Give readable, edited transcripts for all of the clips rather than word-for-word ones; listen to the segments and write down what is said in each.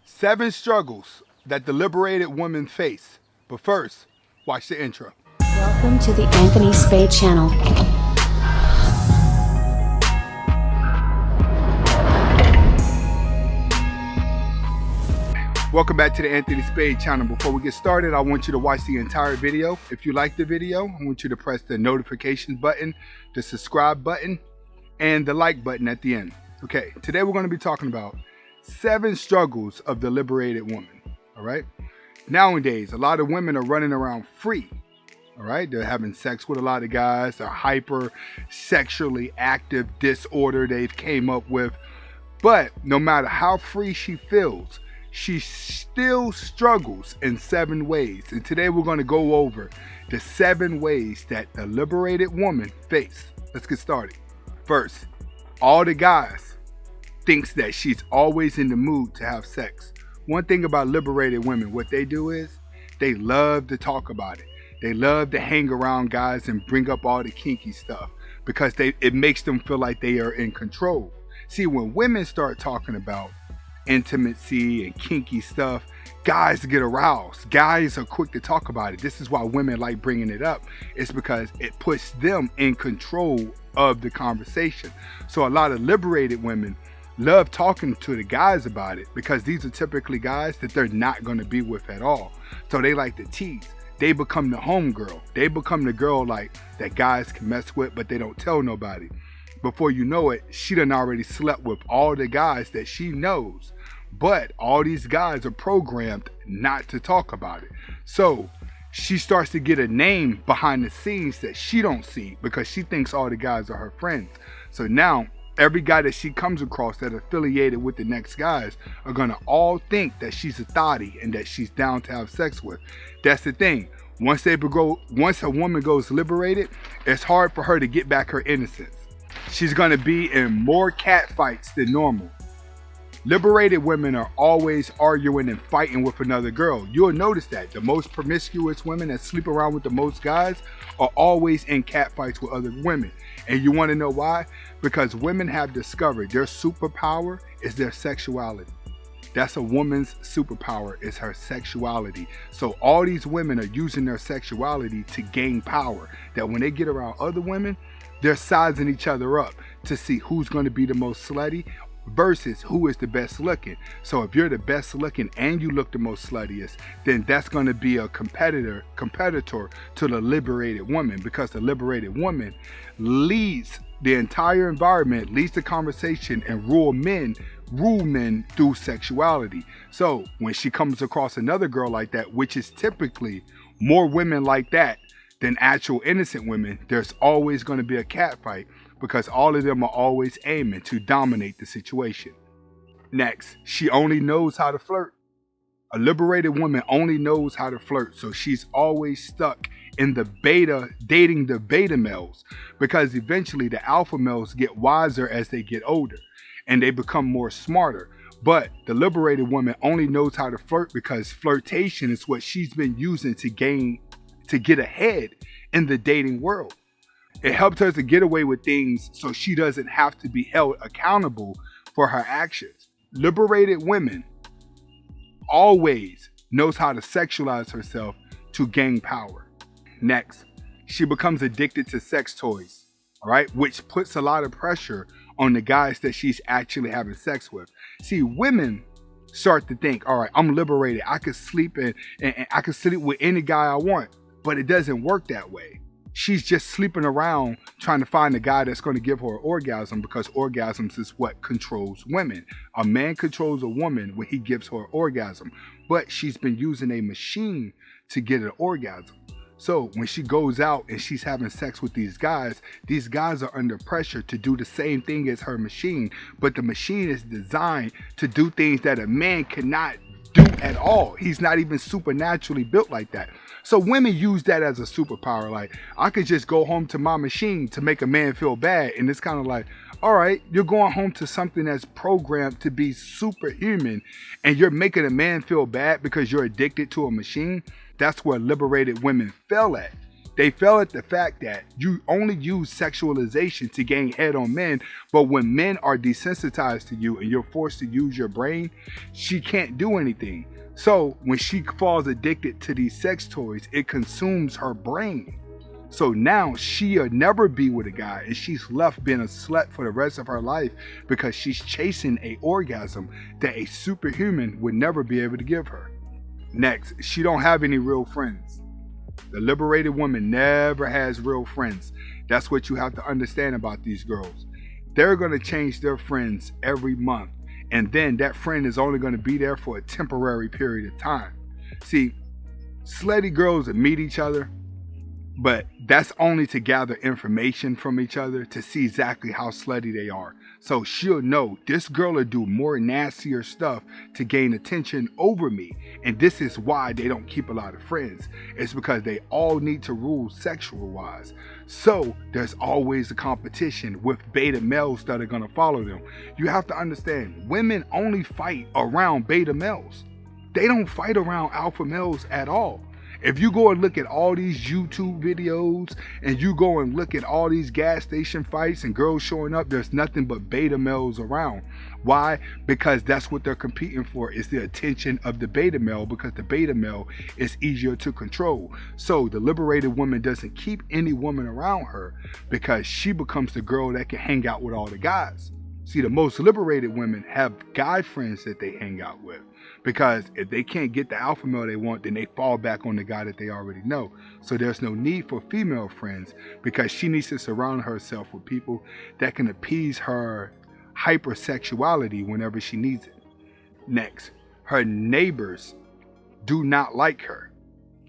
7 struggles that the liberated women face. But first, watch the intro. Welcome to the Anthony Spade channel. Welcome back to the Anthony Spade channel. Before we get started, I want you to watch the entire video. If you like the video, I want you to press the notification button, the subscribe button, and the like button at the end. Okay, today we're going to be talking about 7 struggles of the liberated woman. All right. Nowadays, a lot of women are running around free. All right. They're having sex with a lot of guys. They're hyper sexually active disorder they've came up with. But no matter how free she feels, she still struggles in 7 ways. And today we're going to go over the 7 ways that the liberated woman face. Let's get started. First, all the guys thinks that she's always in the mood to have sex. One thing about liberated women, what they do is they love to talk about it. They love to hang around guys and bring up all the kinky stuff because it makes them feel like they are in control. See, when women start talking about intimacy and kinky stuff, guys get aroused. Guys are quick to talk about it. This is why women like bringing it up. It's because it puts them in control of the conversation. So a lot of liberated women love talking to the guys about it because these are typically guys that they're not going to be with at all. So they like to tease. They become the homegirl. They become the girl like that guys can mess with, but they don't tell nobody. Before you know it, she done already slept with all the guys that she knows. But all these guys are programmed not to talk about it. So she starts to get a name behind the scenes that she don't see because she thinks all the guys are her friends. So now every guy that she comes across that affiliated with the next guys are gonna all think that she's a thotty and that she's down to have sex with. That's the thing. Once a woman goes liberated, it's hard for her to get back her innocence. She's gonna be in more cat fights than normal. Liberated women are always arguing and fighting with another girl. You'll notice that the most promiscuous women that sleep around with the most guys are always in cat fights with other women. And you want to know why? Because women have discovered their superpower is their sexuality. That's a woman's superpower, is her sexuality. So all these women are using their sexuality to gain power. That when they get around other women, they're sizing each other up to see who's going to be the most slutty versus who is the best looking. So if you're the best looking and you look the most sluttiest, then that's going to be a competitor to the liberated woman, because the liberated woman leads the entire environment, leads the conversation, and rule men through sexuality. So when she comes across another girl like that, which is typically more women like that than actual innocent women, there's always going to be a cat fight because all of them are always aiming to dominate the situation. Next, she only knows how to flirt. A liberated woman only knows how to flirt, so she's always stuck in the beta, dating the beta males, because eventually the alpha males get wiser as they get older and they become more smarter. But the liberated woman only knows how to flirt because flirtation is what she's been using to get ahead in the dating world. It helped her to get away with things so she doesn't have to be held accountable for her actions. Liberated women always knows how to sexualize herself to gain power. Next, she becomes addicted to sex toys, all right, which puts a lot of pressure on the guys that she's actually having sex with. See, women start to think, all right, I'm liberated. I can sleep and I can sleep with any guy I want, but it doesn't work that way. She's just sleeping around trying to find a guy that's going to give her an orgasm, because orgasms is what controls women. A man controls a woman when he gives her an orgasm, but she's been using a machine to get an orgasm. So when she goes out and she's having sex with these guys are under pressure to do the same thing as her machine, but the machine is designed to do things that a man cannot do at all. He's not even supernaturally built like that. So women use that as a superpower. Like, I could just go home to my machine to make a man feel bad. And it's kind of like, all right, you're going home to something that's programmed to be superhuman and you're making a man feel bad because you're addicted to a machine. That's where liberated women fail at. They fail at the fact that you only use sexualization to gain head on men, but when men are desensitized to you and you're forced to use your brain, she can't do anything. So when she falls addicted to these sex toys, it consumes her brain. So now she'll never be with a guy, and she's left being a slut for the rest of her life because she's chasing a orgasm that a superhuman would never be able to give her. Next, she don't have any real friends. The liberated woman never has real friends. That's what you have to understand about these girls. They're going to change their friends every month, and then that friend is only going to be there for a temporary period of time. See, slutty girls that meet each other, but that's only to gather information from each other to see exactly how slutty they are. So she'll know this girl will do more nastier stuff to gain attention over me. And this is why they don't keep a lot of friends. It's because they all need to rule sexual wise. So there's always a competition with beta males that are going to follow them. You have to understand, women only fight around beta males. They don't fight around alpha males at all. If you go and look at all these YouTube videos and you go and look at all these gas station fights and girls showing up, there's nothing but beta males around. Why? Because that's what they're competing for, is the attention of the beta male, because the beta male is easier to control. So the liberated woman doesn't keep any woman around her because she becomes the girl that can hang out with all the guys. See, the most liberated women have guy friends that they hang out with, because if they can't get the alpha male they want, then they fall back on the guy that they already know. So there's no need for female friends, because she needs to surround herself with people that can appease her hypersexuality whenever she needs it. Next, her neighbors do not like her.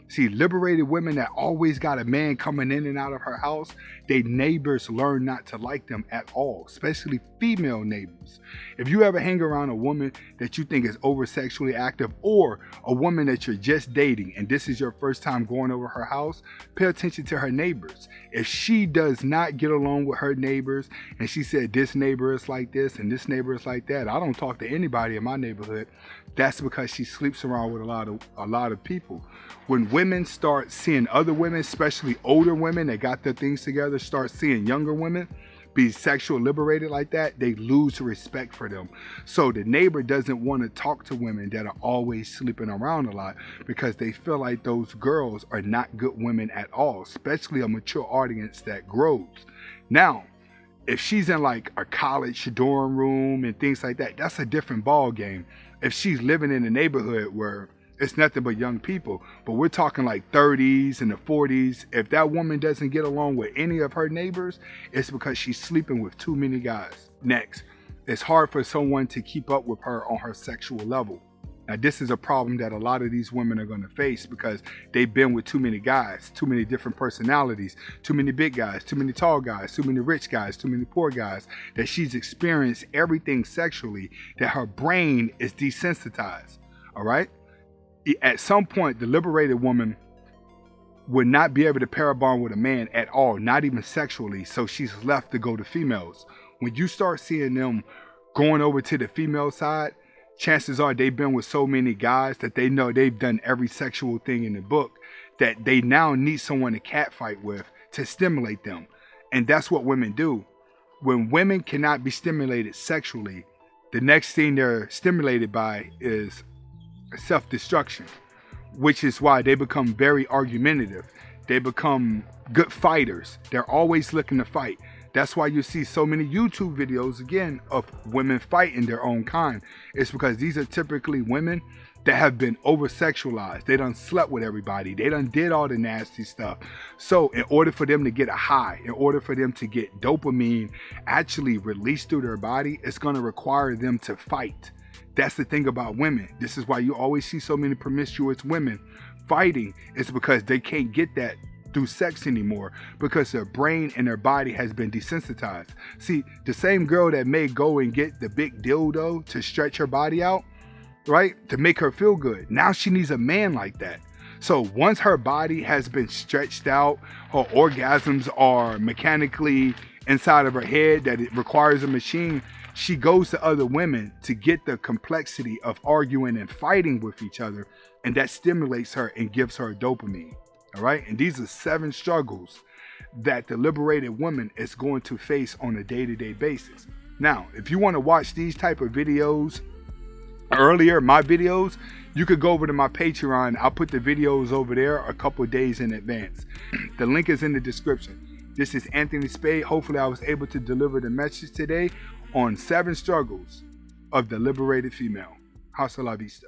See, liberated women that always got a man coming in and out of her house, they neighbors learn not to like them at all, especially female neighbors. If you ever hang around a woman that you think is over sexually active, or a woman that you're just dating and this is your first time going over her house, pay attention to her neighbors. If she does not get along with her neighbors and she said this neighbor is like this and this neighbor is like that, I don't talk to anybody in my neighborhood, that's because she sleeps around with a lot of people. When women start seeing other women, especially older women that got their things together, start seeing younger women be sexual liberated like that, they lose respect for them. So the neighbor doesn't want to talk to women that are always sleeping around a lot, because they feel like those girls are not good women at all, especially a mature audience that grows. Now, if she's in like a college dorm room and things like that, that's a different ball game. If she's living in a neighborhood where it's nothing but young people, but we're talking like 30s and the 40s, if that woman doesn't get along with any of her neighbors, it's because she's sleeping with too many guys. Next, it's hard for someone to keep up with her on her sexual level. Now, this is a problem that a lot of these women are going to face, because they've been with too many guys, too many different personalities, too many big guys, too many tall guys, too many rich guys, too many poor guys, that she's experienced everything sexually, that her brain is desensitized. All right? At some point, the liberated woman would not be able to pair bond with a man at all, not even sexually, so she's left to go to females. When you start seeing them going over to the female side, chances are they've been with so many guys that they know they've done every sexual thing in the book, that they now need someone to catfight with to stimulate them. And that's what women do. When women cannot be stimulated sexually, the next thing they're stimulated by is self-destruction, which is why they become very argumentative. They become good fighters. They're always looking to fight. That's why you see so many YouTube videos, again, of women fighting their own kind. It's because these are typically women that have been over-sexualized. They done slept with everybody. They done did all the nasty stuff. So in order for them to get a high, in order for them to get dopamine actually released through their body, it's going to require them to fight. That's the thing about women. This is why you always see so many promiscuous women fighting. It's because they can't get that through sex anymore, because their brain and their body has been desensitized. See, the same girl that may go and get the big dildo to stretch her body out, right, to make her feel good, now she needs a man like that. So once her body has been stretched out, her orgasms are mechanically inside of her head, that it requires a machine, she goes to other women to get the complexity of arguing and fighting with each other, and that stimulates her and gives her dopamine. All right. And these are 7 struggles that the liberated woman is going to face on a day-to-day basis. Now, if you want to watch these type of videos earlier, my videos, you could go over to my Patreon. I'll put the videos over there a couple days in advance. The link is in the description. This is Anthony Spade. Hopefully I was able to deliver the message today on 7 struggles of the liberated female. Hasta la vista.